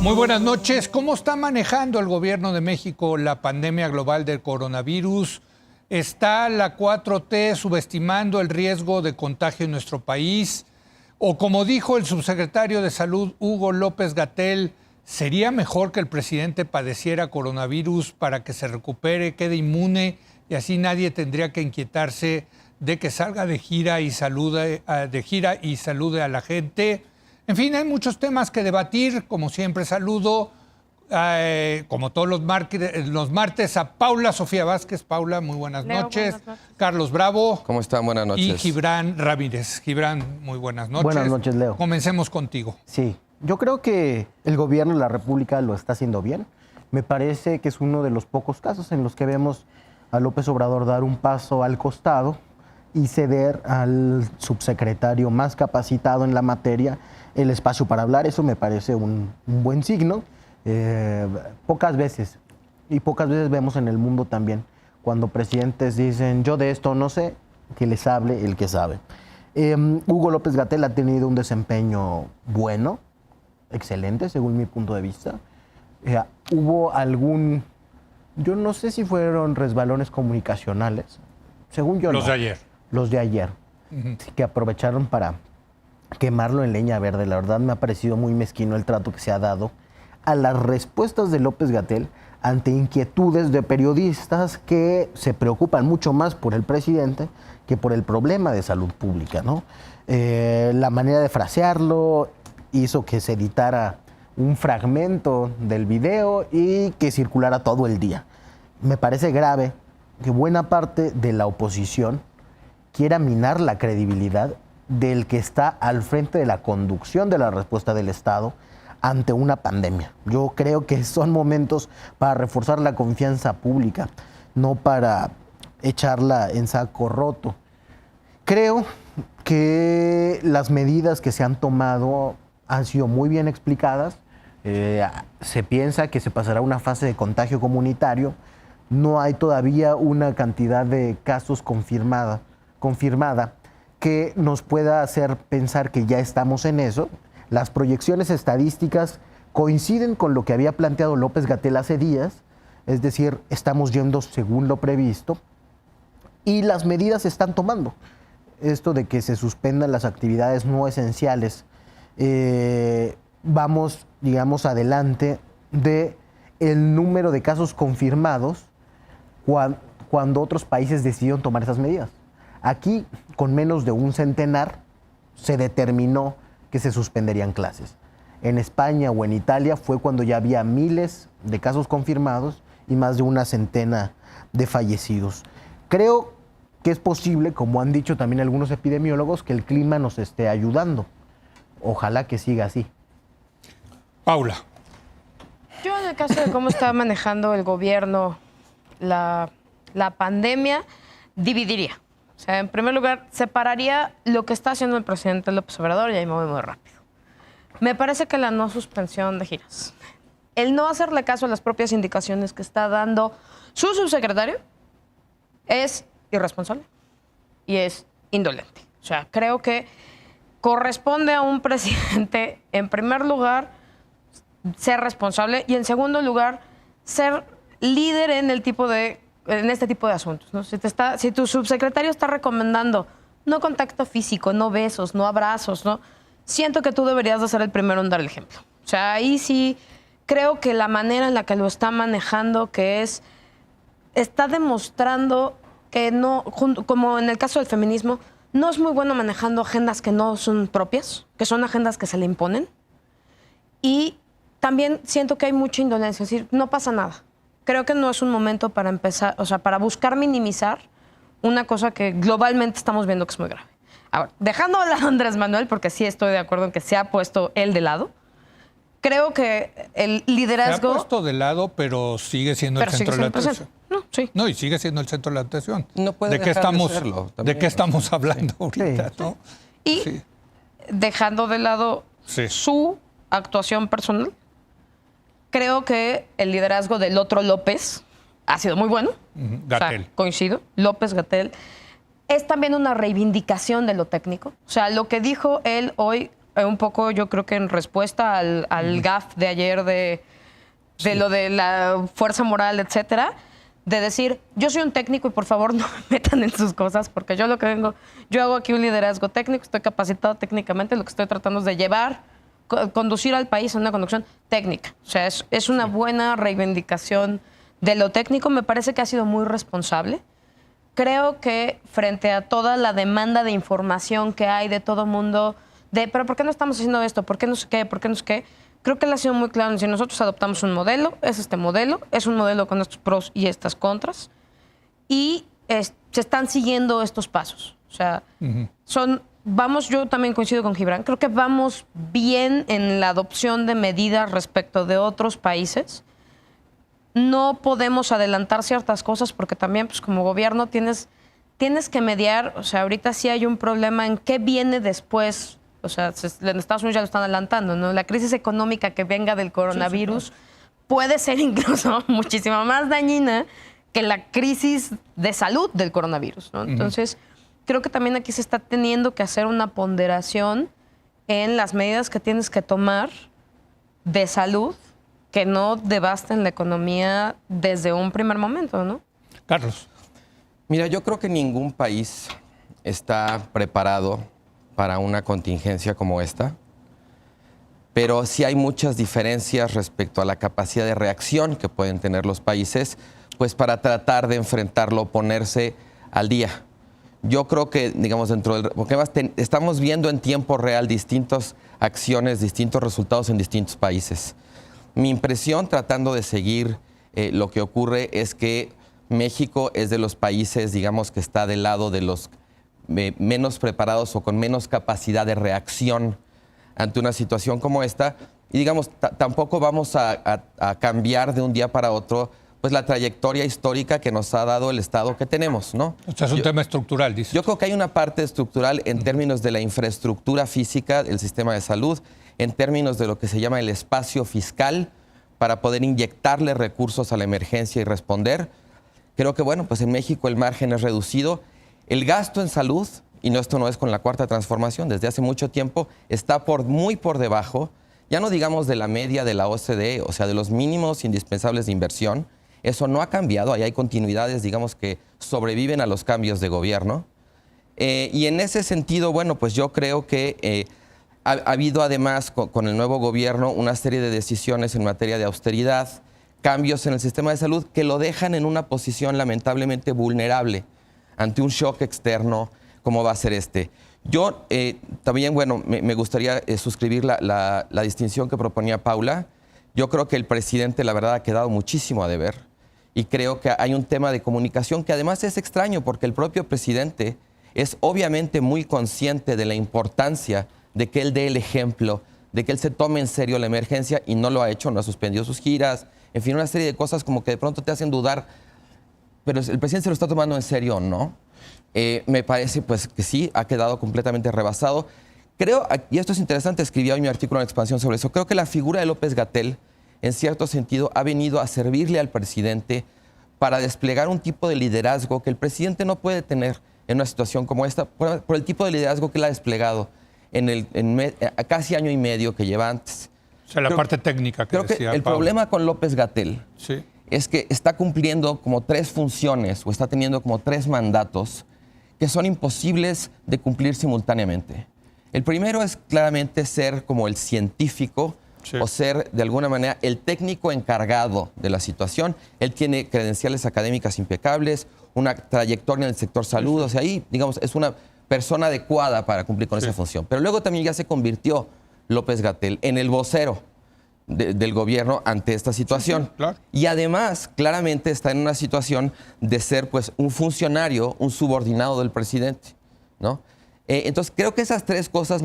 Muy buenas noches. ¿Cómo está manejando el gobierno de México la pandemia global del coronavirus? ¿Está la 4T subestimando el riesgo de contagio en nuestro país? O como dijo el subsecretario de Salud, Hugo López-Gatell, ¿sería mejor que el presidente padeciera coronavirus para que se recupere, quede inmune y así nadie tendría que inquietarse de que salga de gira y salude a la gente? En fin, hay muchos temas que debatir. Como siempre, saludo, como todos los martes, a Paula Sofía Vázquez. Paula, muy buenas noches. Buenas noches. Carlos Bravo. ¿Cómo están? Buenas noches. Y Gibran Ramírez. Gibran, muy buenas noches. Buenas noches, Leo. Comencemos contigo. Sí, yo creo que el gobierno de la República lo está haciendo bien. Me parece que es uno de los pocos casos en los que vemos a López Obrador dar un paso al costado y ceder al subsecretario más capacitado en la materia el espacio para hablar. Eso me parece un buen signo. Pocas veces vemos en el mundo también, cuando presidentes dicen yo de esto no sé, que les hable el que sabe. Hugo López-Gatell ha tenido un desempeño bueno, excelente según mi punto de vista. Hubo yo no sé si fueron resbalones comunicacionales, según yo Los de ayer. Los de ayer, que aprovecharon para quemarlo en leña verde. La verdad me ha parecido muy mezquino el trato que se ha dado a las respuestas de López-Gatell ante inquietudes de periodistas que se preocupan mucho más por el presidente que por el problema de salud pública, ¿no? La manera de frasearlo hizo que se editara un fragmento del video y que circulara todo el día. Me parece grave que buena parte de la oposición quiera minar la credibilidad del que está al frente de la conducción de la respuesta del Estado ante una pandemia. Yo creo que son momentos para reforzar la confianza pública, no para echarla en saco roto. Creo que las medidas que se han tomado han sido muy bien explicadas. Se piensa que se pasará a una fase de contagio comunitario. No hay todavía una cantidad de casos confirmada que nos pueda hacer pensar que ya estamos en eso. Las proyecciones estadísticas coinciden con lo que había planteado López-Gatell hace días, es decir, estamos yendo según lo previsto y las medidas se están tomando. Esto de que se suspendan las actividades no esenciales, vamos, digamos, adelante de el número de casos confirmados cuando otros países decidieron tomar esas medidas. Aquí, con menos de un centenar, se determinó que se suspenderían clases. En España o en Italia fue cuando ya había miles de casos confirmados y más de una centena de fallecidos. Creo que es posible, como han dicho también algunos epidemiólogos, que el clima nos esté ayudando. Ojalá que siga así. Paula. Yo, en el caso de cómo está manejando el gobierno la pandemia, dividiría. O sea, en primer lugar, separaría lo que está haciendo el presidente López Obrador, y ahí me voy muy rápido. Me parece que la no suspensión de giras, el no hacerle caso a las propias indicaciones que está dando su subsecretario, es irresponsable y es indolente. O sea, creo que corresponde a un presidente, en primer lugar, ser responsable y, en segundo lugar, ser líder en este tipo de asuntos, ¿no? Si tu subsecretario está recomendando no contacto físico, no besos, no abrazos, ¿no? Siento que tú deberías de ser el primero en dar el ejemplo. O sea, ahí sí creo que la manera en la que lo está manejando, está demostrando que no, como en el caso del feminismo, no es muy bueno manejando agendas que no son propias, que son agendas que se le imponen. Y también siento que hay mucha indolencia, es decir, no pasa nada. Creo que no es un momento para empezar, o sea, para buscar minimizar una cosa que globalmente estamos viendo que es muy grave. Ahora, dejando de lado a Andrés Manuel, porque sí estoy de acuerdo en que se ha puesto él de lado, creo que el liderazgo... Se ha puesto de lado, pero sigue siendo el centro de la atención. No, sí. No, y sigue siendo el centro de la atención. No puede dejar de serlo, ¿De qué estamos hablando ahorita? Sí. ¿No? Y dejando de lado su actuación personal, creo que el liderazgo del otro López ha sido muy bueno. Gatell. O sea, coincido. López-Gatell. Es también una reivindicación de lo técnico. O sea, lo que dijo él hoy un poco yo creo que en respuesta al gaf de ayer de lo de la fuerza moral, etcétera, de decir, yo soy un técnico y por favor no me metan en sus cosas, porque yo hago aquí un liderazgo técnico, estoy capacitado técnicamente, lo que estoy tratando es de conducir al país en una conducción técnica. O sea, es una buena reivindicación de lo técnico. Me parece que ha sido muy responsable. Creo que frente a toda la demanda de información que hay de todo mundo, pero ¿por qué no estamos haciendo esto? ¿Por qué no sé qué? ¿Por qué no sé qué? Creo que él ha sido muy claro. Si nosotros adoptamos un modelo, es este modelo, es un modelo con estos pros y estas contras, y se están siguiendo estos pasos. O sea, yo también coincido con Gibran, creo que vamos bien en la adopción de medidas respecto de otros países. No podemos adelantar ciertas cosas porque también, pues, como gobierno tienes que mediar. O sea, ahorita sí hay un problema en qué viene después. O sea, en Estados Unidos ya lo están adelantando, ¿no? La crisis económica que venga del coronavirus puede ser incluso muchísimo más dañina que la crisis de salud del coronavirus, ¿no? Entonces, creo que también aquí se está teniendo que hacer una ponderación en las medidas que tienes que tomar de salud que no devasten la economía desde un primer momento, ¿no? Carlos. Mira, yo creo que ningún país está preparado para una contingencia como esta, pero sí hay muchas diferencias respecto a la capacidad de reacción que pueden tener los países, pues para tratar de enfrentarlo, ponerse al día. Yo creo que, digamos, porque estamos viendo en tiempo real distintas acciones, distintos resultados en distintos países. Mi impresión, tratando de seguir lo que ocurre, es que México es de los países, digamos, que está del lado de los menos preparados o con menos capacidad de reacción ante una situación como esta. Y, digamos, tampoco vamos a cambiar de un día para otro pues la trayectoria histórica que nos ha dado el Estado que tenemos, ¿no? O sea, es un tema estructural, dice. Yo creo que hay una parte estructural en términos de la infraestructura física del sistema de salud, en términos de lo que se llama el espacio fiscal para poder inyectarle recursos a la emergencia y responder. Creo que, bueno, pues en México el margen es reducido. El gasto en salud, y esto no es con la Cuarta Transformación, desde hace mucho tiempo está muy por debajo, ya no digamos de la media de la OCDE, o sea, de los mínimos indispensables de inversión. Eso no ha cambiado, ahí hay continuidades, digamos, que sobreviven a los cambios de gobierno. Y en ese sentido, bueno, pues yo creo que ha habido además con el nuevo gobierno una serie de decisiones en materia de austeridad, cambios en el sistema de salud que lo dejan en una posición lamentablemente vulnerable ante un shock externo como va a ser este. Yo también, bueno, me gustaría suscribir la distinción que proponía Paula. Yo creo que el presidente, la verdad, ha quedado muchísimo a deber. Y creo que hay un tema de comunicación que además es extraño porque el propio presidente es obviamente muy consciente de la importancia de que él dé el ejemplo, de que él se tome en serio la emergencia y no lo ha hecho, no ha suspendido sus giras, en fin, una serie de cosas como que de pronto te hacen dudar, pero el presidente se lo está tomando en serio o no. Me parece pues que sí, ha quedado completamente rebasado. Creo, y esto es interesante, escribí hoy mi artículo en Expansión sobre eso, creo que la figura de López-Gatell, en cierto sentido, ha venido a servirle al presidente para desplegar un tipo de liderazgo que el presidente no puede tener en una situación como esta, por el tipo de liderazgo que él ha desplegado en casi año y medio que lleva antes. O sea, la parte técnica que decía el Pablo. problema con López-Gatell es que está cumpliendo como 3 funciones o está teniendo como 3 mandatos que son imposibles de cumplir simultáneamente. El primero es claramente ser como el científico o ser de alguna manera el técnico encargado de la situación. Él tiene credenciales académicas impecables, una trayectoria en el sector salud, o sea, ahí, digamos, es una persona adecuada para cumplir con esa función. Pero luego también ya se convirtió López-Gatell en el vocero del gobierno ante esta situación. Claro. Y además, claramente está en una situación de ser pues un funcionario, un subordinado del presidente, ¿no? Entonces, creo que esas 3 cosas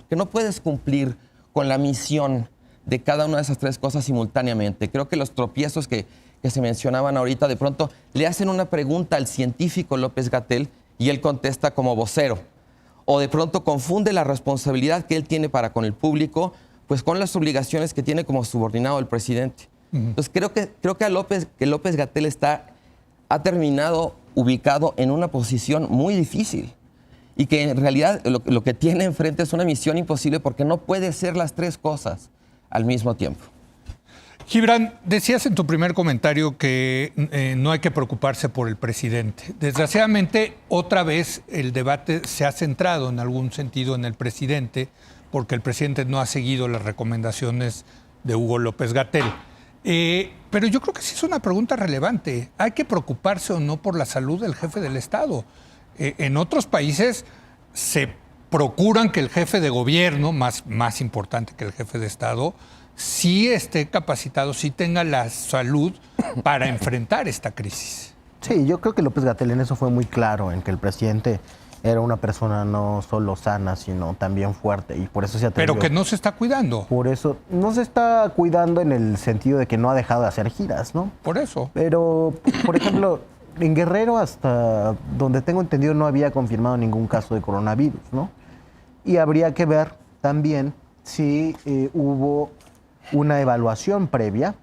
que no puedes cumplir con la misión de cada una de esas 3 cosas simultáneamente. Creo que los tropiezos que se mencionaban ahorita, de pronto le hacen una pregunta al científico López-Gatell y él contesta como vocero. O de pronto confunde la responsabilidad que él tiene para con el público, pues con las obligaciones que tiene como subordinado del presidente. Entonces creo que López-Gatell ha terminado ubicado en una posición muy difícil. y que en realidad lo que tiene enfrente es una misión imposible porque no puede ser las tres cosas al mismo tiempo. Gibran, decías en tu primer comentario que no hay que preocuparse por el presidente. Desgraciadamente, otra vez el debate se ha centrado en algún sentido en el presidente, porque el presidente no ha seguido las recomendaciones de Hugo López-Gatell. Pero yo creo que sí es una pregunta relevante. ¿Hay que preocuparse o no por la salud del jefe del Estado? En otros países se procuran que el jefe de gobierno, más importante que el jefe de Estado, sí esté capacitado, sí tenga la salud para enfrentar esta crisis. Sí, yo creo que López-Gatell en eso fue muy claro, en que el presidente era una persona no solo sana, sino también fuerte, y por eso se atrevió. Pero que no se está cuidando. Por eso no se está cuidando en el sentido de que no ha dejado de hacer giras, ¿no? Por eso. Pero, por ejemplo, en Guerrero, hasta donde tengo entendido, no había confirmado ningún caso de coronavirus, ¿no? Y habría que ver también si hubo una evaluación previa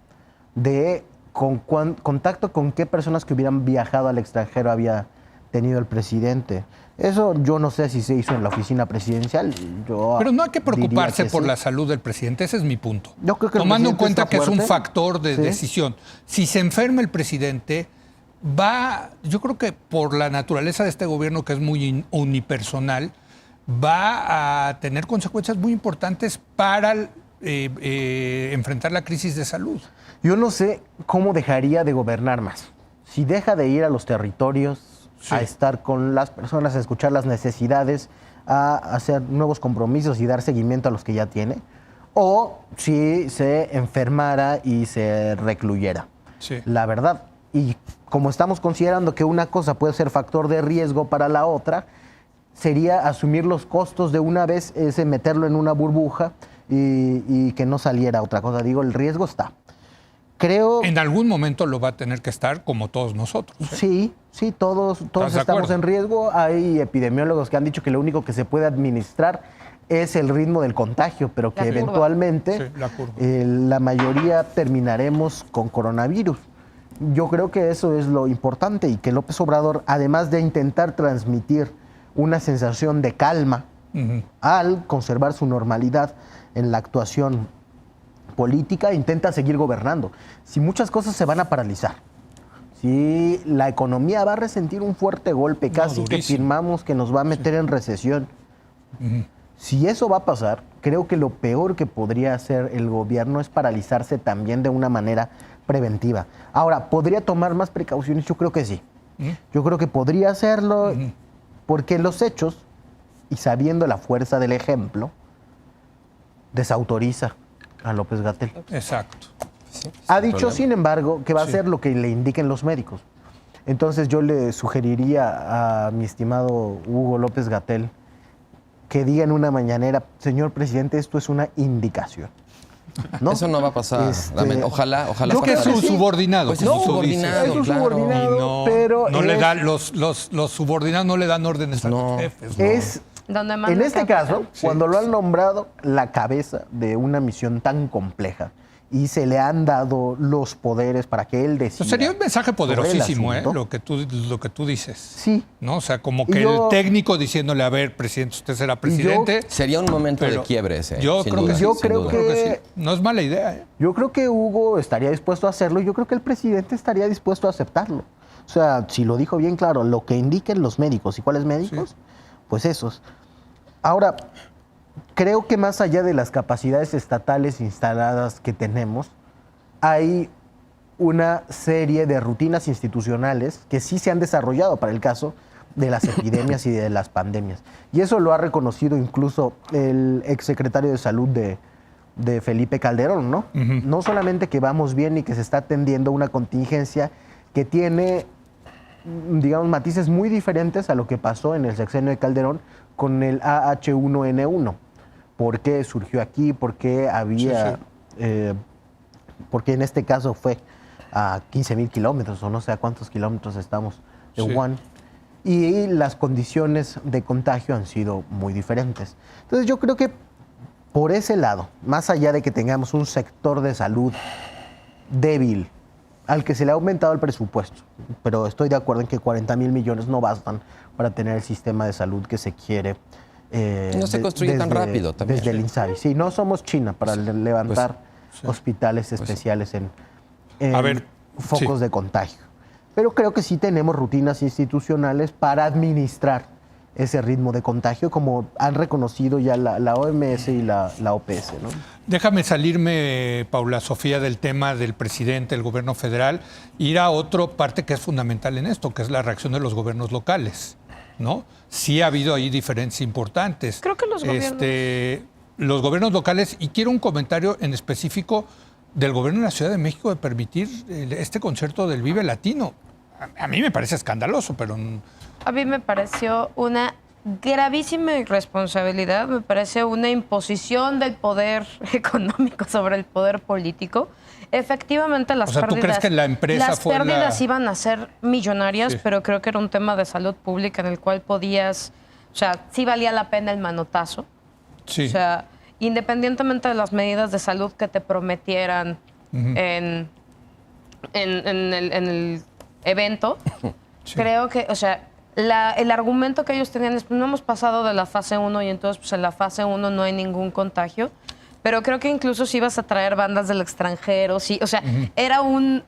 de contacto con qué personas que hubieran viajado al extranjero había tenido el presidente. Eso yo no sé si se hizo en la oficina presidencial. Pero no hay que preocuparse por sí. la salud del presidente, ese es mi punto. Yo creo que tomando en cuenta que es un fuerte. factor de Sí. decisión. Si se enferma el presidente, yo creo que por la naturaleza de este gobierno, que es muy unipersonal, va a tener consecuencias muy importantes para enfrentar la crisis de salud. Yo no sé cómo dejaría de gobernar más. Si deja de ir a los territorios, Sí. a estar con las personas, a escuchar las necesidades, a hacer nuevos compromisos y dar seguimiento a los que ya tiene, o si se enfermara y se recluyera. Sí. La verdad. Y como estamos considerando que una cosa puede ser factor de riesgo para la otra, sería asumir los costos de una vez, ese meterlo en una burbuja y que no saliera otra cosa. Digo, el riesgo está. Creo... En algún momento lo va a tener que estar, como todos nosotros. Sí, todos ¿Estás de estamos acuerdo? en riesgo. Hay epidemiólogos que han dicho que lo único que se puede administrar es el ritmo del contagio, pero que La curva. eventualmente Sí, la curva. la mayoría terminaremos con coronavirus. Yo creo que eso es lo importante y que López Obrador, además de intentar transmitir una sensación de calma al conservar su normalidad en la actuación política, intenta seguir gobernando. Si muchas cosas se van a paralizar, si la economía va a resentir un fuerte golpe, casi que durísimo. firmamos que nos va a meter en recesión, si eso va a pasar, creo que lo peor que podría hacer el gobierno es paralizarse también de una manera preventiva. Ahora, ¿podría tomar más precauciones? Yo creo que sí. Yo creo que podría hacerlo porque los hechos, y sabiendo la fuerza del ejemplo, desautoriza a López-Gatell. Exacto. Ha dicho, problema. sin embargo, que va a Sí. hacer lo que le indiquen los médicos. Entonces yo le sugeriría a mi estimado Hugo López-Gatell que diga en una mañanera, señor presidente, esto es una indicación. ¿No? Eso no va a pasar. Ojalá Yo Que es creo su que sí. subordinado, Pues como es tú subordinado, dices. Es un claro. subordinado, Y no, pero no le es- dan los subordinados no le dan órdenes a No. los jefes. ¿no? Es, Donde manda en este el caso, capitán. cuando lo han nombrado la cabeza de una misión tan compleja y se le han dado los poderes para que él decida. Pues sería un mensaje sobre el poderosísimo, asunto. lo que tú dices. Sí. ¿No? O sea, como Y que yo- el técnico diciéndole, a ver, presidente, usted será presidente. Sería un momento Pero de quiebre ese. yo sin creo duda, que yo sin creo duda. que- Creo que sí. No es mala idea, ¿eh? Yo creo que Hugo estaría dispuesto a hacerlo y yo creo que el presidente estaría dispuesto a aceptarlo. O sea, si lo dijo bien claro, lo que indiquen los médicos. ¿Y cuáles médicos? Pues esos. Ahora, creo que más allá de las capacidades estatales instaladas que tenemos, hay una serie de rutinas institucionales que sí se han desarrollado para el caso de las epidemias y de las pandemias. Y eso lo ha reconocido incluso el exsecretario de Salud de Felipe Calderón, ¿no? No solamente que vamos bien y que se está atendiendo una contingencia que tiene, digamos, matices muy diferentes a lo que pasó en el sexenio de Calderón con el AH1N1. ¿Por qué surgió aquí? ¿Por qué había...? Porque en este caso fue a 15,000 kilómetros o no sé a cuántos kilómetros estamos de Sí. Wuhan. Y las condiciones de contagio han sido muy diferentes. Entonces yo creo que por ese lado, más allá de que tengamos un sector de salud débil al que se le ha aumentado el presupuesto, pero estoy de acuerdo en que 40,000 millones no bastan para tener el sistema de salud que se quiere. No se construye tan rápido también. Desde el INSABI. Sí, no somos China para levantar hospitales especiales en focos de contagio. Pero creo que sí tenemos rutinas institucionales para administrar ese ritmo de contagio, como han reconocido ya la OMS y la OPS, ¿no? Déjame salirme, Paula Sofía, del tema del presidente, el gobierno federal, ir a otra parte que es fundamental en esto, que es la reacción de los gobiernos locales, ¿no? Sí ha habido ahí diferencias importantes. Creo que los gobiernos locales, y quiero un comentario en específico del gobierno de la Ciudad de México de permitir este concierto del Vive Latino. A mí me parece escandaloso, pero... A mí me pareció una gravísima irresponsabilidad, me parece una imposición del poder económico sobre el poder político. Efectivamente, las pérdidas, ¿tú crees que la empresa iban a ser millonarias, pero creo que era un tema de salud pública en el cual sí valía la pena el manotazo. Sí. O sea, independientemente de las medidas de salud que te prometieran en el evento, creo que, el argumento que ellos tenían es, no hemos pasado de la fase 1 y entonces pues en la fase 1 no hay ningún contagio, pero creo que incluso si ibas a traer bandas del extranjero, sí, era un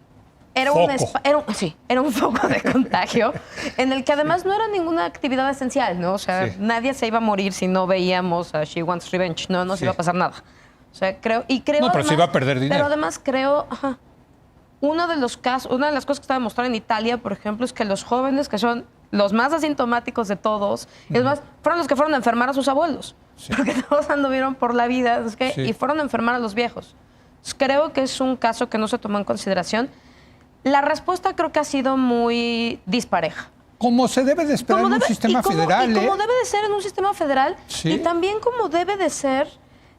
foco de contagio en el que además no era ninguna actividad esencial, ¿no? Nadie se iba a morir si no veíamos a She Wants Revenge, no nos iba a pasar nada. Creo no, pero además, se iba a perder dinero. Pero además creo, una de las cosas que está demostrada en Italia, por ejemplo, es que los jóvenes, que son los más asintomáticos de todos, es más, fueron los que fueron a enfermar a sus abuelos. Sí. Porque todos anduvieron por la vida y fueron a enfermar a los viejos. Entonces, creo que es un caso que no se tomó en consideración. La respuesta creo que ha sido muy dispareja. Como se debe de esperar en un sistema federal. Como debe de ser en un sistema federal. Sí. Y también como debe de ser,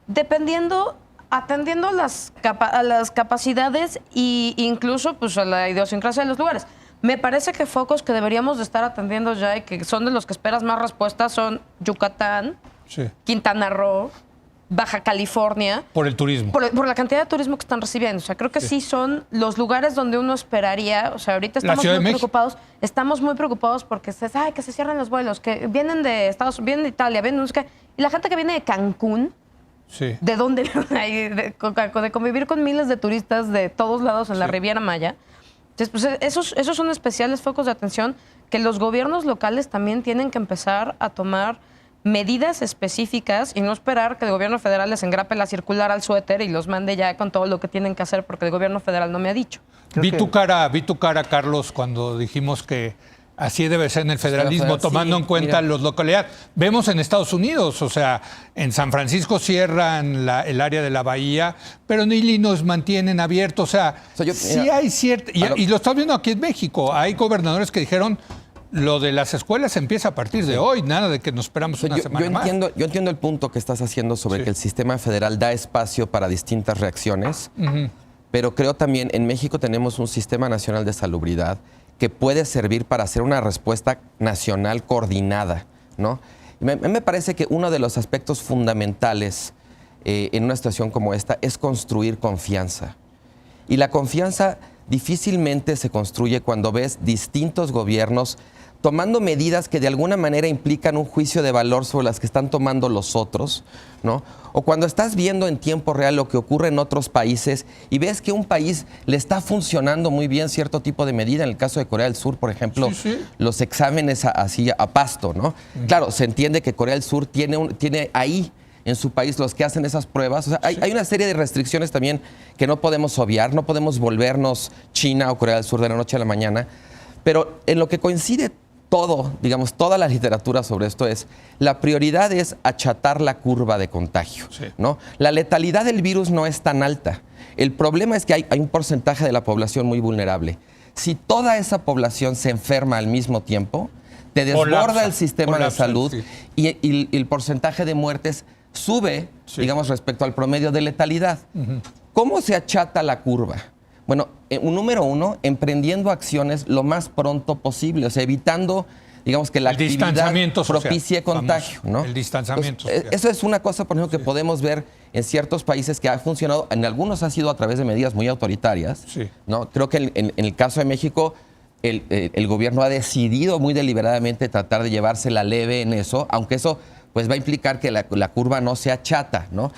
atendiendo a las capacidades e incluso pues, a la idiosincrasia de los lugares. Me parece que focos que deberíamos de estar atendiendo ya y que son de los que esperas más respuestas son Yucatán, Quintana Roo, Baja California. Por el turismo. Por la cantidad de turismo que están recibiendo. Creo que sí son los lugares donde uno esperaría. Ahorita estamos muy preocupados. Estamos muy preocupados porque que se cierran los vuelos, que vienen de vienen de Italia, y la gente que viene de Cancún. Sí. ¿De dónde? De convivir con miles de turistas de todos lados en la Riviera Maya. Entonces, pues esos son especiales focos de atención que los gobiernos locales también tienen que empezar a tomar medidas específicas y no esperar que el gobierno federal les engrape la circular al suéter y los mande ya con todo lo que tienen que hacer porque el gobierno federal no me ha dicho. Vi tu cara, Carlos, cuando dijimos que así debe ser en el federalismo, tomando en cuenta las localidades. Vemos en Estados Unidos, en San Francisco cierran el área de la bahía, pero en Illinois mantienen abierto. Sí hay cierta... Y lo estás viendo aquí en México. Hay gobernadores que dijeron, lo de las escuelas empieza a partir de hoy, nada de que nos esperamos una semana más. Yo entiendo el punto que estás haciendo sobre que el sistema federal da espacio para distintas reacciones, pero creo también en México tenemos un sistema nacional de salubridad que puede servir para hacer una respuesta nacional coordinada, ¿no? Me parece que uno de los aspectos fundamentales en una situación como esta es construir confianza. Y la confianza difícilmente se construye cuando ves distintos gobiernos tomando medidas que de alguna manera implican un juicio de valor sobre las que están tomando los otros, ¿no? O cuando estás viendo en tiempo real lo que ocurre en otros países y ves que un país le está funcionando muy bien cierto tipo de medida. En el caso de Corea del Sur, por ejemplo, los exámenes así a pasto, ¿no? Claro, se entiende que Corea del Sur tiene ahí en su país los que hacen esas pruebas. Hay una serie de restricciones también que no podemos obviar, no podemos volvernos China o Corea del Sur de la noche a la mañana, pero en lo que coincide toda la literatura sobre esto es, la prioridad es achatar la curva de contagio, ¿no? La letalidad del virus no es tan alta. El problema es que hay un porcentaje de la población muy vulnerable. Si toda esa población se enferma al mismo tiempo, te desborda el sistema de salud y el porcentaje de muertes sube, respecto al promedio de letalidad. ¿Cómo se achata la curva? Bueno, número uno, emprendiendo acciones lo más pronto posible, evitando, que la actividad propicie contagio, ¿no? El distanciamiento social. Eso es una cosa, por ejemplo, que podemos ver en ciertos países que ha funcionado, en algunos ha sido a través de medidas muy autoritarias. Sí. ¿No? Creo que en el caso de México, el gobierno ha decidido muy deliberadamente tratar de llevársela leve en eso, aunque eso pues va a implicar que la curva no sea chata, ¿no?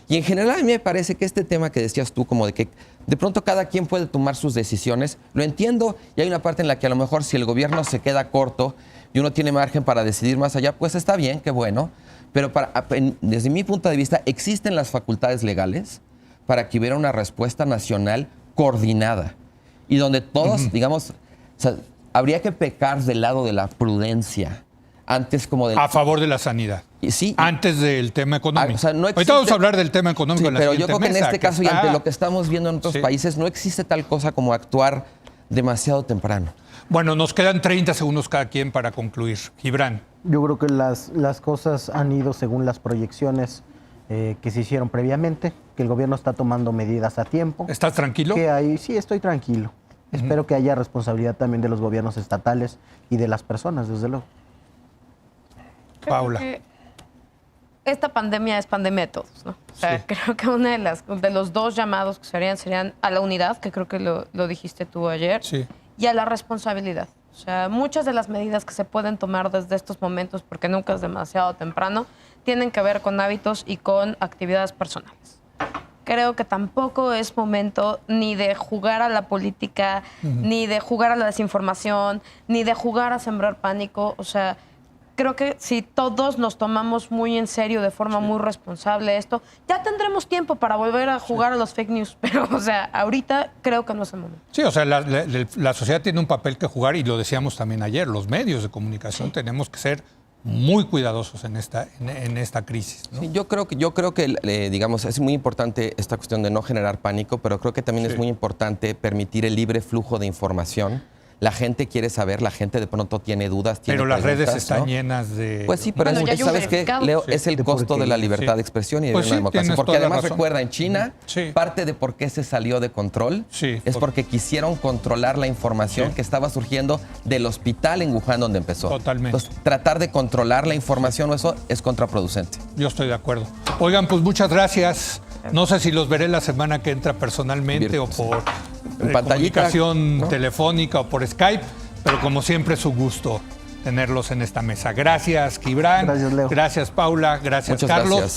Y en general a mí me parece que este tema que decías tú, como de que de pronto cada quien puede tomar sus decisiones, lo entiendo, y hay una parte en la que a lo mejor si el gobierno se queda corto y uno tiene margen para decidir más allá, pues está bien, qué bueno, pero desde mi punto de vista existen las facultades legales para que hubiera una respuesta nacional coordinada y donde todos, digamos, o sea, habría que pecar del lado de la prudencia antes como del... A favor de la sanidad. Sí. Antes del tema económico. O sea, no existe... Ahorita vamos a hablar del tema económico Sí, en la pero yo siguiente creo que en mesa, este caso y está- ante lo que estamos viendo en otros Sí. países, no existe tal cosa como actuar demasiado temprano. Bueno, nos quedan 30 segundos cada quien para concluir. Gibran. Yo creo que las cosas han ido según las proyecciones que se hicieron previamente, que el gobierno está tomando medidas a tiempo. ¿Estás tranquilo? Sí, estoy tranquilo. Espero que haya responsabilidad también de los gobiernos estatales y de las personas, desde luego. Yo Paula. creo que esta pandemia es pandemia de todos, ¿no? O sea, Sí. creo que de los dos llamados que serían a la unidad, que creo que lo dijiste tú ayer, Sí. y a la responsabilidad. O sea, muchas de las medidas que se pueden tomar desde estos momentos, porque nunca es demasiado temprano, tienen que ver con hábitos y con actividades personales. Creo que tampoco es momento ni de jugar a la política, ni de jugar a la desinformación, ni de jugar a sembrar pánico. O sea, creo que si todos nos tomamos muy en serio, de forma muy responsable esto, ya tendremos tiempo para volver a jugar a los fake news. Pero, o sea, ahorita creo que no es el momento. Sí, o sea, la sociedad tiene un papel que jugar y lo decíamos también ayer, los medios de comunicación tenemos que ser muy cuidadosos en esta crisis, ¿no? Sí, yo creo que digamos, es muy importante esta cuestión de no generar pánico, pero creo que también Sí. es muy importante permitir el libre flujo de información. La gente quiere saber, la gente de pronto tiene dudas, tiene Pero las redes preguntas, están ¿no? llenas de... Pues sí, pero Bueno, ya hay un ¿sabes qué, verificado. Leo? Sí. Es el De costo de la porquería. libertad Sí. de expresión y de Pues una sí, democracia. tienes Porque toda la además razón. recuerda, en China, Sí. parte de por qué se salió de control Sí, es porque quisieron controlar la información Sí. que estaba surgiendo del hospital en Wuhan donde empezó. Totalmente. Entonces, tratar de controlar la información o eso es contraproducente. Yo estoy de acuerdo. Oigan, pues muchas gracias. No sé si los veré la semana que entra personalmente o por En pantallita, comunicación ¿no? telefónica o por Skype, pero como siempre es un gusto tenerlos en esta mesa. Gracias, Gibran. Gracias, Leo. Gracias, Paula. Gracias, Muchas Carlos. gracias.